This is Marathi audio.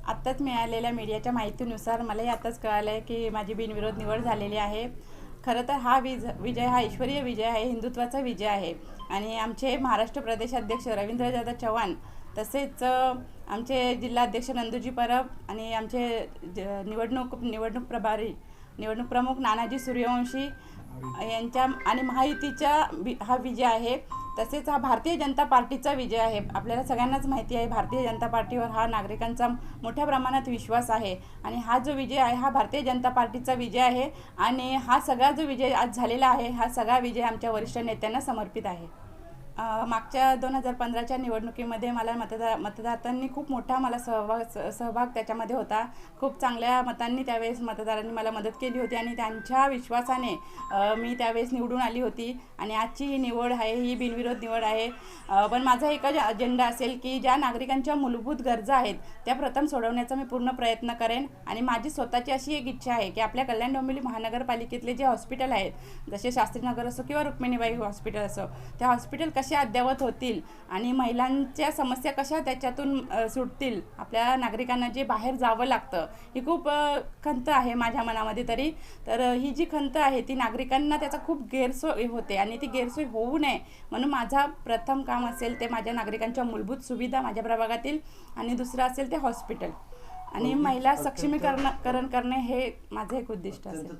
आत्ताच मिळालेल्या मीडियाच्या माहितीनुसार मलाही आत्ताच कळालं आहे की माझी बिनविरोध निवड झालेली आहे. खरं तर हा विजय हा ईश्वरीय विजय आहे, हिंदुत्वाचा विजय आहे. आणि आमचे महाराष्ट्र प्रदेश अध्यक्ष रवींद्रदादा चव्हाण, तसेच आमचे जिल्हाध्यक्ष नंदूजी परब आणि आमचे निवडणूक प्रभारी निवडणूक प्रमुख नानाजी सूर्यवंशी यांच्या आणि महायुतीचा हा विजय आहे. तसेच हा भारतीय जनता पार्टीचा विजय आहे. आपल्याला सगळ्यांनाच माहिती आहे भारतीय जनता पार्टीवर हा नागरिकांचा मोठ्या प्रमाणात विश्वास आहे आणि हा जो विजय आहे हा भारतीय जनता पार्टीचा विजय आहे. आणि हा सगळा जो विजय आज झालेला आहे हा सगळा विजय आमच्या वरिष्ठ नेत्यांना समर्पित आहे. मागच्या 2015च्या निवडणुकीमध्ये मला मतदारांनी खूप मोठा मला सहभाग त्याच्यामध्ये होता. खूप चांगल्या मतांनी त्यावेळेस मतदारांनी मला मदत केली होती आणि त्यांच्या विश्वासाने मी त्यावेळेस निवडून आली होती. आणि आजची ही निवड आहे ही बिनविरोध निवड आहे. पण माझा एकच अजेंडा असेल की ज्या नागरिकांच्या मूलभूत गरजा आहेत त्या प्रथम सोडवण्याचा मी पूर्ण प्रयत्न करेन. आणि माझी स्वतःची अशी एक इच्छा आहे की आपल्या कल्याण डोंबिवली महानगरपालिकेतले जे हॉस्पिटल आहेत जसे शास्त्रीनगर असो किंवा रुक्मिणीबाई हॉस्पिटल असो, त्या हॉस्पिटल कसे अद्ययावत होतील आणि महिलांच्या समस्या कशा त्याच्यातून सुटतील. आपल्या नागरिकांना जे बाहेर जावं लागतं ही खूप खंत आहे माझ्या मनामध्ये तरी. तर ही जी खंत आहे ती नागरिकांना त्याचा खूप गैरसोय होते आणि ती गैरसोय होऊ नये म्हणून माझा प्रथम काम असेल ते माझ्या नागरिकांच्या मूलभूत सुविधा माझ्या प्रभागातील आणि दुसरं असेल ते हॉस्पिटल आणि महिला सक्षमीकरण करणे हे माझं एक उद्दिष्ट असेल.